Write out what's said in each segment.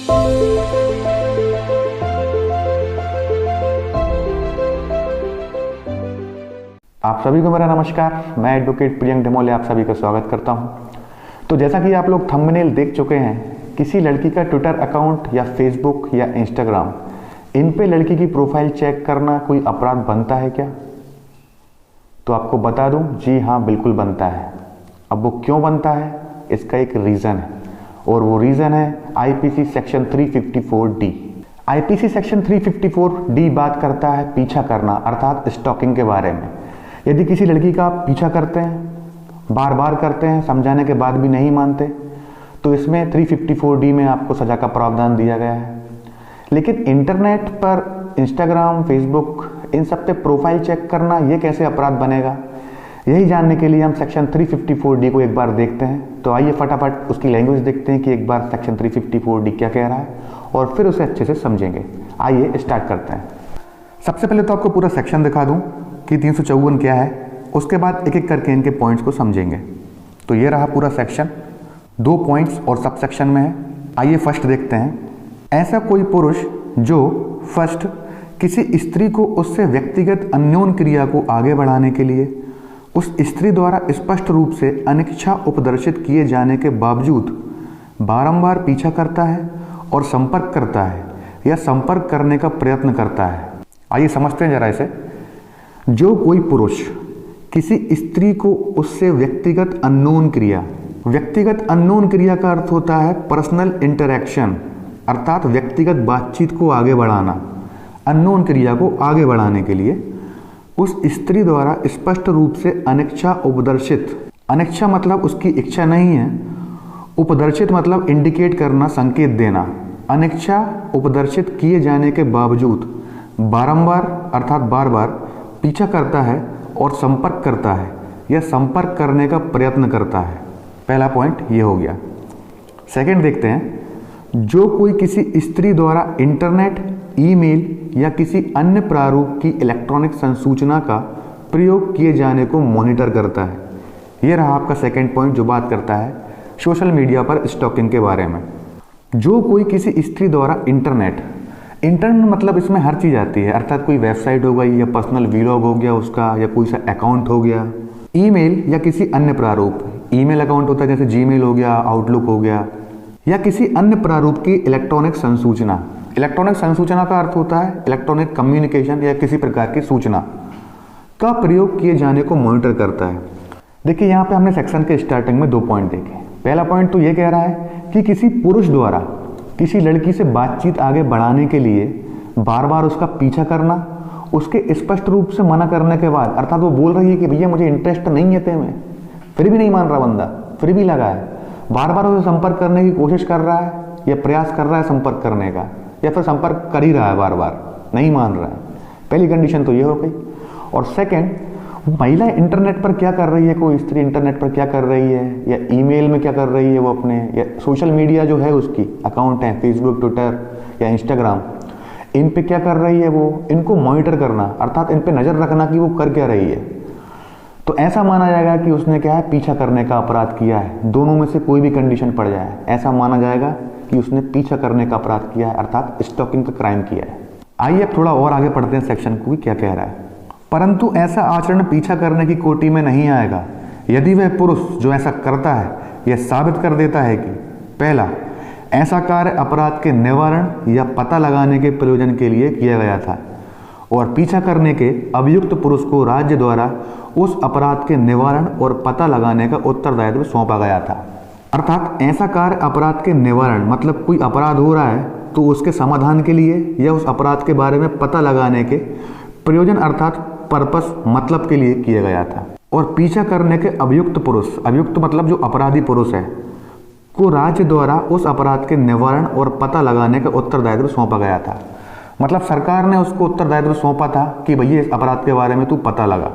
आप सभी को मेरा नमस्कार। मैं एडवोकेट प्रियंक धमोले आप सभी का स्वागत करता हूं। तो जैसा कि आप लोग थंबनेल देख चुके हैं, किसी लड़की का ट्विटर अकाउंट या फेसबुक या इंस्टाग्राम, इन पे लड़की की प्रोफाइल चेक करना कोई अपराध बनता है क्या? तो आपको बता दूं, जी हाँ, बिल्कुल बनता है। अब वो क्यों बनता है, इसका एक रीज़न है, और वो रीज़न है IPC section 354D। IPC section 354D बात करता है पीछा करना अर्थात स्टॉकिंग के बारे में। यदि किसी लड़की का आप पीछा करते हैं, बार बार करते हैं, समझाने के बाद भी नहीं मानते, तो इसमें 354D में आपको सज़ा का प्रावधान दिया गया है। लेकिन इंटरनेट पर इंस्टाग्राम, फेसबुक, इन सब पे प्रोफाइल चेक करना ये कैसे अपराध बनेगा, यही जानने के लिए हम सेक्शन 354D को एक बार देखते हैं। तो आइए फटाफट उसकी लैंग्वेज देखते हैं कि एक बार सेक्शन 354D क्या कह रहा है, और फिर उसे अच्छे से समझेंगे। आइए स्टार्ट करते हैं। सबसे पहले तो आपको पूरा सेक्शन दिखा दूं कि 354 क्या है, उसके बाद एक एक करके इनके पॉइंट्स को समझेंगे। तो ये रहा पूरा सेक्शन, 2 पॉइंट्स और सब सेक्शन में है। आइए फर्स्ट देखते हैं। ऐसा कोई पुरुष जो फर्स्ट किसी स्त्री को उससे व्यक्तिगत अन्योन क्रिया को आगे बढ़ाने के लिए उस स्त्री द्वारा स्पष्ट रूप से अनिच्छा उपदर्शित किए जाने के बावजूद बारंबार पीछा करता है और संपर्क करता है या संपर्क करने का प्रयत्न करता है। आइए समझते हैं जरा इसे। जो कोई पुरुष किसी स्त्री को उससे व्यक्तिगत अननोन क्रिया, व्यक्तिगत अननोन क्रिया का अर्थ होता है पर्सनल इंटरैक्शन, अर्थात व्यक्तिगत बातचीत को आगे बढ़ाना, अननोन क्रिया को आगे बढ़ाने के लिए उस स्त्री द्वारा स्पष्ट रूप से अनिच्छा उपदर्शित, अनिच्छा मतलब उसकी इच्छा नहीं है, उपदर्शित मतलब इंडिकेट करना, संकेत देना, अनिच्छा उपदर्शित किए जाने के बावजूद बारंबार अर्थात बार बार पीछा करता है और संपर्क करता है या संपर्क करने का प्रयत्न करता है। पहला पॉइंट ये हो गया। सेकंड देखते हैं। जो कोई किसी स्त्री द्वारा इंटरनेट, ईमेल या किसी अन्य प्रारूप की इलेक्ट्रॉनिक संसूचना का प्रयोग किए जाने को मॉनिटर करता है। ये रहा आपका सेकंड पॉइंट जो बात करता है सोशल मीडिया पर स्टॉकिंग के बारे में। जो कोई किसी स्त्री द्वारा इंटरनेट मतलब इसमें हर चीज़ आती है, अर्थात कोई वेबसाइट हो गई या पर्सनल वीलॉग हो गया उसका, या कोई सा अकाउंट हो गया, ईमेल या किसी अन्य प्रारूप, ईमेल अकाउंट होता है जैसे जीमेल हो गया, आउटलुक हो गया, या किसी अन्य प्रारूप की इलेक्ट्रॉनिक संसूचना। इलेक्ट्रॉनिक संसूचना का अर्थ होता है इलेक्ट्रॉनिक कम्युनिकेशन या किसी प्रकार की सूचना का प्रयोग किए जाने को मॉनिटर करता है। देखिए यहाँ पे हमने सेक्शन के स्टार्टिंग में 2 पॉइंट देखे। पहला पॉइंट तो ये कह रहा है कि किसी पुरुष द्वारा किसी लड़की से बातचीत आगे बढ़ाने के लिए बार बार उसका पीछा करना, उसके स्पष्ट रूप से मना करने के बाद, अर्थात वो बोल रही है कि भैया मुझे इंटरेस्ट नहीं है तेरे में, फिर भी नहीं मान रहा बंदा, फिर भी लगा है, बार बार उसे संपर्क करने की कोशिश कर रहा है या प्रयास कर रहा है संपर्क करने का, या फिर संपर्क कर ही रहा है, बार बार नहीं मान रहा है। पहली कंडीशन तो ये हो गई। और सेकेंड, महिला इंटरनेट पर क्या कर रही है, कोई स्त्री इंटरनेट पर क्या कर रही है, या ईमेल में क्या कर रही है वो अपने, या सोशल मीडिया जो है उसकी अकाउंट है फेसबुक, ट्विटर या इंस्टाग्राम, इन पे क्या कर रही है वो, इनको मॉनिटर करना, अर्थात इन पे नज़र रखना कि वो कर क्या रही है। तो ऐसा माना जाएगा कि उसने क्या है, पीछा करने का अपराध किया है। दोनों में से कोई भी कंडीशन पड़ जाए, ऐसा माना जाएगा कि उसने पीछा करने का अपराध किया है, अर्थात स्टॉकिंग का क्राइम किया है। आइए अब थोड़ा और आगे पढ़ते हैं सेक्शन को क्या कह रहा है। परंतु ऐसा आचरण पीछा करने की कोटि में नहीं आएगा यदि वह पुरुष जो ऐसा करता है यह साबित कर देता है कि पहला, ऐसा कार्य अपराध के निवारण या पता लगाने के प्रयोजन के लिए किया गया था, और पीछा करने के अभियुक्त पुरुष को राज्य द्वारा उस अपराध के निवारण और पता लगाने का उत्तरदायित्व सौंपा गया था। अर्थात ऐसा कार्य अपराध के निवारण मतलब कोई अपराध हो रहा है तो उसके समाधान के लिए या उस अपराध के बारे में पता लगाने के प्रयोजन अर्थात पर्पस मतलब के लिए किया गया था। और पीछा करने के अभियुक्त पुरुष, अभियुक्त मतलब जो अपराधी पुरुष है, को राज्य द्वारा उस अपराध के निवारण और पता लगाने का उत्तरदायित्व सौंपा गया था। मतलब सरकार ने उसको उत्तरदायित्व सौंपा था कि भैया इस अपराध के बारे में तू पता लगा।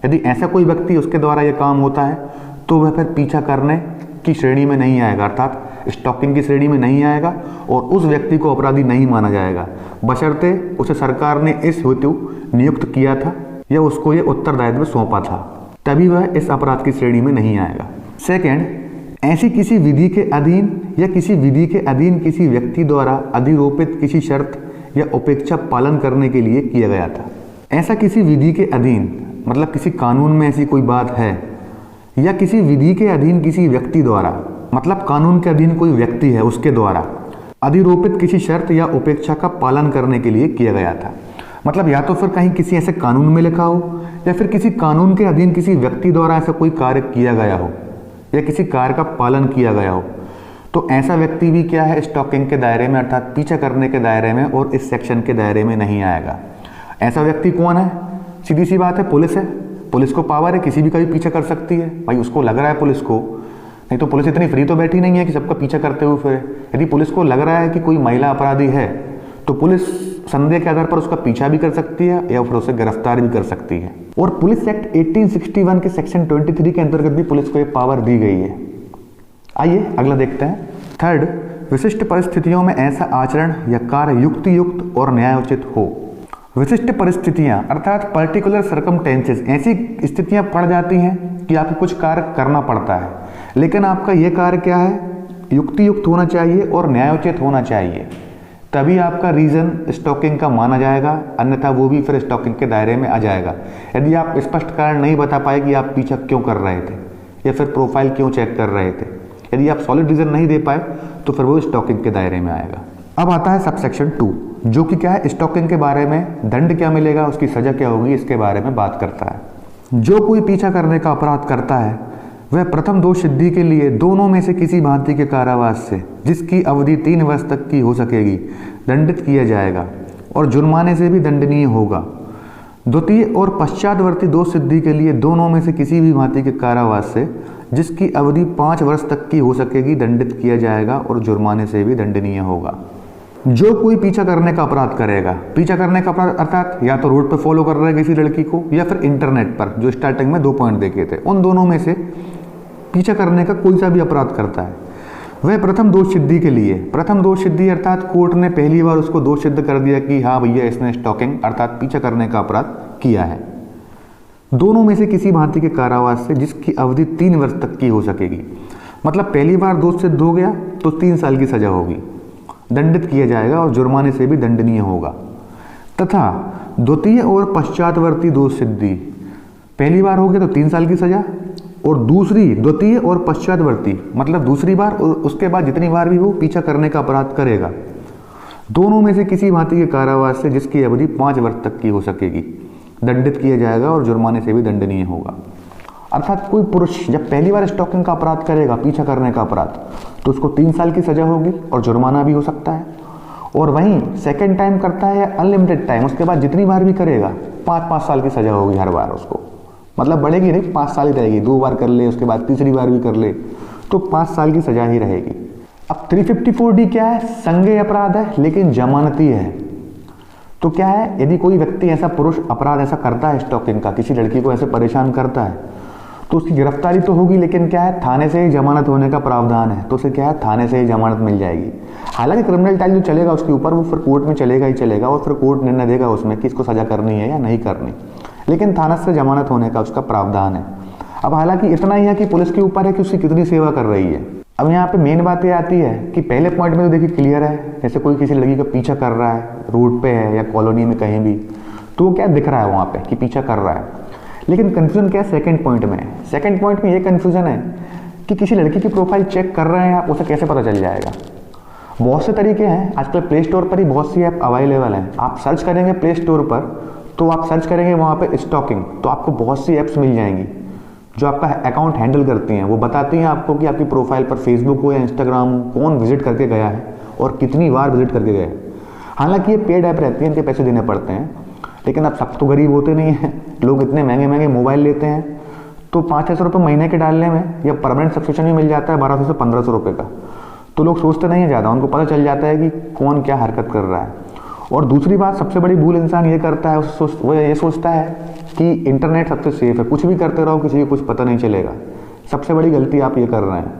यदि ऐसा कोई व्यक्ति उसके द्वारा यह काम होता है तो वह फिर पीछा करने की श्रेणी में नहीं आएगा, अर्थात स्टॉकिंग की श्रेणी में नहीं आएगा, और उस व्यक्ति को अपराधी नहीं माना जाएगा, बशर्ते उसे सरकार ने इस हेतु नियुक्त किया था या उसको ये उत्तरदायित्व सौंपा था, तभी वह इस अपराध की श्रेणी में नहीं आएगा। सेकेंड, ऐसी किसी विधि के अधीन या किसी विधि के अधीन किसी व्यक्ति द्वारा अधिरोपित किसी शर्त या अपेक्षा पालन करने के लिए किया गया था। ऐसा किसी विधि के अधीन मतलब किसी कानून में ऐसी कोई बात है, या किसी विधि के अधीन किसी व्यक्ति द्वारा मतलब कानून के अधीन कोई व्यक्ति है उसके द्वारा अधिरोपित किसी शर्त या अपेक्षा का पालन करने के लिए किया गया था। मतलब या तो फिर कहीं किसी ऐसे कानून में लिखा हो या फिर किसी कानून के अधीन किसी व्यक्ति द्वारा ऐसा कोई कार्य किया गया हो या किसी कार्य का पालन किया गया हो, तो ऐसा व्यक्ति भी क्या है, स्टॉकिंग के दायरे में अर्थात पीछा करने के दायरे में और इस सेक्शन के दायरे में नहीं आएगा। ऐसा व्यक्ति कौन है? सीधी सी बात है, पुलिस है। पुलिस को पावर है, किसी भी का भी पीछा कर सकती है। भाई उसको लग रहा है पुलिस को, नहीं तो पुलिस इतनी फ्री तो बैठी नहीं है कि सबका पीछा करते हुए फिरे। यदि पुलिस को लग रहा है कि कोई महिला अपराधी है तो पुलिस संदेह के आधार पर उसका पीछा भी कर सकती है या फिर उसे गिरफ्तार भी कर सकती है। और पुलिस एक्ट 1861 के सेक्शन 23 के अंतर्गत भी पुलिस को ये पावर दी गई है। आइए अगला देखते हैं। थर्ड, विशिष्ट परिस्थितियों में ऐसा आचरण या कार्य युक्तियुक्त और न्यायोचित हो। विशिष्ट परिस्थितियां अर्थात पर्टिकुलर सर्कमस्टेंसेस, ऐसी स्थितियां पड़ जाती हैं कि आपको कुछ कार्य करना पड़ता है, लेकिन आपका यह कार्य क्या है, युक्तियुक्त होना चाहिए और न्यायोचित होना चाहिए, तभी आपका रीजन स्टॉकिंग का माना जाएगा, अन्यथा वो भी फिर स्टॉकिंग के दायरे में आ जाएगा। यदि आप स्पष्ट कारण नहीं बता पाए कि आप पीछा क्यों कर रहे थे या फिर प्रोफाइल क्यों चेक कर रहे थे, यदि आप सॉलिड रीजन नहीं दे पाए तो फिर वो स्टॉकिंग के दायरे में आएगा। अब आता है सबसेक्शन 2, जो कि क्या है, स्टॉकिंग के बारे में दंड क्या मिलेगा, उसकी सजा क्या होगी, इसके बारे में बात करता है। जो कोई पीछा करने का अपराध करता है वह प्रथम दोष सिद्धि के लिए दोनों में से किसी भांति के कारावास से, जिसकी अवधि 3 वर्ष तक की हो सकेगी, दंडित किया जाएगा और जुर्माने से भी दंडनीय होगा। द्वितीय और पश्चातवर्ती दोष सिद्धि के लिए दोनों में से किसी भी भांति के कारावास से, जिसकी अवधि 5 वर्ष तक की हो सकेगी, दंडित किया जाएगा और जुर्माने से भी दंडनीय होगा। जो कोई पीछा करने का अपराध करेगा, पीछा करने का अपराध अर्थात या तो रोड पर फॉलो कर रहा है किसी लड़की को या फिर इंटरनेट पर, जो स्टार्टिंग में 2 पॉइंट देखे थे, उन दोनों में से पीछा करने का कोई सा भी अपराध करता है, वह प्रथम दोष सिद्धि के लिए, प्रथम दोष सिद्धि अर्थात कोर्ट ने पहली बार उसको दोष सिद्ध कर दिया कि हाँ भैया इसने स्टॉकिंग अर्थात पीछा करने का अपराध किया है, दोनों में से किसी भांति के कारावास से जिसकी अवधि 3 वर्ष तक की हो सकेगी। मतलब पहली बार दोष सिद्ध हो गया तो 3 साल की सजा होगी, दंडित किया जाएगा और जुर्माने से भी दंडनीय होगा। तथा द्वितीय और पश्चातवर्ती दोष सिद्धि, पहली बार हो गया तो 3 साल की सजा, और दूसरी द्वितीय और पश्चातवर्ती मतलब दूसरी बार और उसके बाद जितनी बार भी वो पीछा करने का अपराध करेगा, दोनों में से किसी भांति के कारावास से जिसकी अवधि 5 वर्ष तक की हो सकेगी, दंडित किया जाएगा और जुर्माने से भी दंडनीय होगा। अर्थात कोई पुरुष जब पहली बार स्टॉकिंग का अपराध करेगा, पीछा करने का अपराध, तो उसको 3 साल की सजा होगी और जुर्माना भी हो सकता है। और वहीं सेकेंड टाइम करता है या अनलिमिटेड टाइम, उसके बाद जितनी बार भी करेगा 5-5 साल की सजा होगी हर बार उसको, मतलब बढ़ेगी नहीं, 5 साल ही रहेगी। 2 बार कर ले, उसके बाद तीसरी बार भी कर ले तो 5 साल की सजा ही रहेगी। अब 354D क्या है, संज्ञेय अपराध है लेकिन जमानती है। तो क्या है, यदि कोई व्यक्ति ऐसा पुरुष अपराध ऐसा करता है स्टॉकिंग का, किसी लड़की को ऐसे परेशान करता है, तो उसकी गिरफ्तारी तो होगी, लेकिन क्या है, थाने से ही जमानत होने का प्रावधान है, तो उसे क्या है, थाने से ही जमानत मिल जाएगी। हालांकि क्रिमिनल ट्रायल जो चलेगा उसके ऊपर वो फिर कोर्ट में चलेगा ही चलेगा और फिर कोर्ट निर्णय देगा उसमें कि इसको सजा करनी है या नहीं करनी, लेकिन थाने से जमानत होने का उसका प्रावधान है। अब हालांकि इतना ही है कि पुलिस के ऊपर है कि उसकी कितनी सेवा कर रही है। अब यहाँ पे मेन बात ये आती है कि पहले पॉइंट में तो देखिए क्लियर है, जैसे कोई किसी लड़की का पीछा कर रहा है, रोड पे है या कॉलोनी में कहीं भी, तो वो क्या दिख रहा है वहाँ पे कि पीछा कर रहा है। लेकिन कंफ्यूजन क्या है, सेकंड पॉइंट में। सेकंड पॉइंट में ये कंफ्यूजन है कि किसी लड़की की प्रोफाइल चेक कर रहे हैं आप, उसे कैसे पता चल जाएगा। बहुत से तरीके हैं, आजकल प्ले स्टोर पर ही बहुत सी ऐप अवेलेबल हैं। आप सर्च करेंगे प्ले स्टोर पर, तो आप सर्च करेंगे वहाँ पे स्टॉकिंग, तो आपको बहुत सी ऐप्स मिल जाएंगी जो आपका अकाउंट हैंडल करती हैं। वो बताती हैं आपको कि आपकी प्रोफाइल पर फेसबुक हो या इंस्टाग्राम हो, कौन विजिट करके गया है और कितनी बार विजिट करके गया है। हालांकि ये पेड ऐप रहती है, इनके पैसे देने पड़ते हैं, लेकिन अब सब तो गरीब होते नहीं हैं, लोग इतने महंगे महंगे मोबाइल लेते हैं, तो 500 रुपये महीने के डालने में या परमानेंट सब्सक्रिप्शन भी मिल जाता है 1200 से 1500 रुपये का, तो लोग सोचते नहीं है ज़्यादा, उनको पता चल जाता है कि कौन क्या हरकत कर रहा है। और दूसरी बात, सबसे बड़ी भूल इंसान ये करता है, वो ये सोचता है कि इंटरनेट सबसे सेफ है, कुछ भी करते रहो, किसी को कुछ पता नहीं चलेगा। सबसे बड़ी गलती आप ये कर रहे हैं,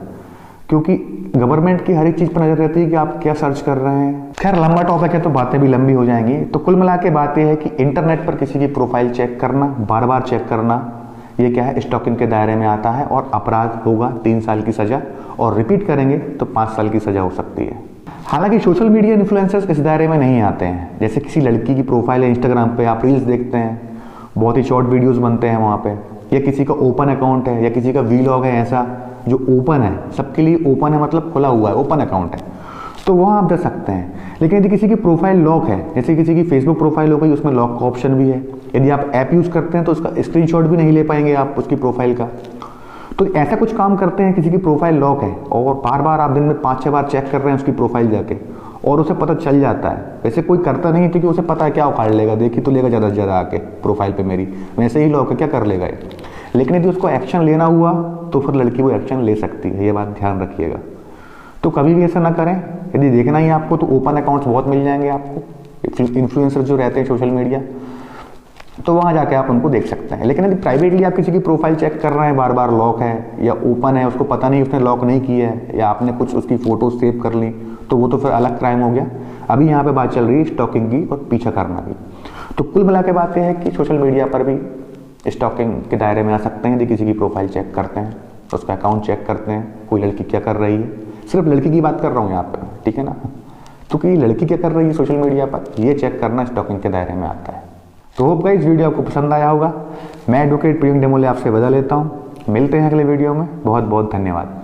क्योंकि गवर्नमेंट की हर एक चीज़ पर नज़र रहती है कि आप क्या सर्च कर रहे हैं। खैर लंबा टॉपिक है तो बातें भी लंबी हो जाएंगी। तो कुल मिला के बात यह है कि इंटरनेट पर किसी की प्रोफाइल चेक करना, बार बार चेक करना, ये क्या है, स्टॉकिंग के दायरे में आता है और अपराध होगा 3 साल की सज़ा, और रिपीट करेंगे तो 5 साल की सज़ा हो सकती है। हालांकि सोशल मीडिया इन्फ्लुएंसर्स इस दायरे में नहीं आते हैं। जैसे किसी लड़की की प्रोफाइल है इंस्टाग्राम पे, आप रील्स देखते हैं, बहुत ही शॉर्ट वीडियोस बनते हैं वहाँ पे, या किसी का ओपन अकाउंट है या किसी का वीलॉग है ऐसा जो ओपन है, सबके लिए ओपन है, मतलब खुला हुआ है, ओपन अकाउंट है, तो वहाँ आप जा सकते हैं। लेकिन यदि किसी की प्रोफाइल लॉक है, जैसे किसी की फेसबुक प्रोफाइल हो गई, उसमें लॉक का ऑप्शन भी है, यदि आप ऐप यूज़ करते हैं तो उसका स्क्रीनशॉट भी नहीं ले पाएंगे आप उसकी प्रोफाइल का। तो ऐसा कुछ काम करते हैं, किसी की प्रोफाइल लॉक है और बार बार आप दिन में 5-6 बार चेक कर रहे हैं उसकी प्रोफाइल जाके, और उसे पता चल जाता है। वैसे कोई करता नहीं है क्योंकि उसे पता है क्या उखाड़ लेगा, देखी तो लेगा ज़्यादा से ज़्यादा आके प्रोफाइल पे मेरी, वैसे ही लॉक है, क्या कर लेगा ये। लेकिन यदि उसको एक्शन लेना हुआ तो फिर लड़की वो एक्शन ले सकती है, ये बात ध्यान रखिएगा। तो कभी भी ऐसा ना करें। यदि देखना ही आपको तो ओपन अकाउंट्स बहुत मिल जाएंगे आपको, इन्फ्लुएंसर जो रहते हैं सोशल मीडिया, तो वहाँ जाके आप उनको देख सकते हैं। लेकिन यदि प्राइवेटली आप किसी की प्रोफाइल चेक कर रहे हैं, बार बार लॉक है या ओपन है, उसको पता नहीं उसने लॉक नहीं किया है, या आपने कुछ उसकी फ़ोटो सेव कर ली, तो वो तो फिर अलग क्राइम हो गया। अभी यहाँ पे बात चल रही है स्टॉकिंग की और पीछा करना की। तो कुल मिला के बात यह है कि सोशल मीडिया पर भी स्टॉकिंग के दायरे में आ सकते हैं। यदि किसी की प्रोफाइल चेक करते हैं, उसका अकाउंट चेक करते हैं, कोई लड़की क्या कर रही है, सिर्फ लड़की की बात कर रहा हूँ यहाँ पे, ठीक है ना, तो कि लड़की क्या कर रही है सोशल मीडिया पर, ये चेक करना स्टॉकिंग के दायरे में आता है। तो होप गाइस वीडियो आपको पसंद आया होगा। मैं एडवोकेट प्रियंक डेमोले आपसे विदा लेता हूँ। मिलते हैं अगले वीडियो में। बहुत बहुत धन्यवाद।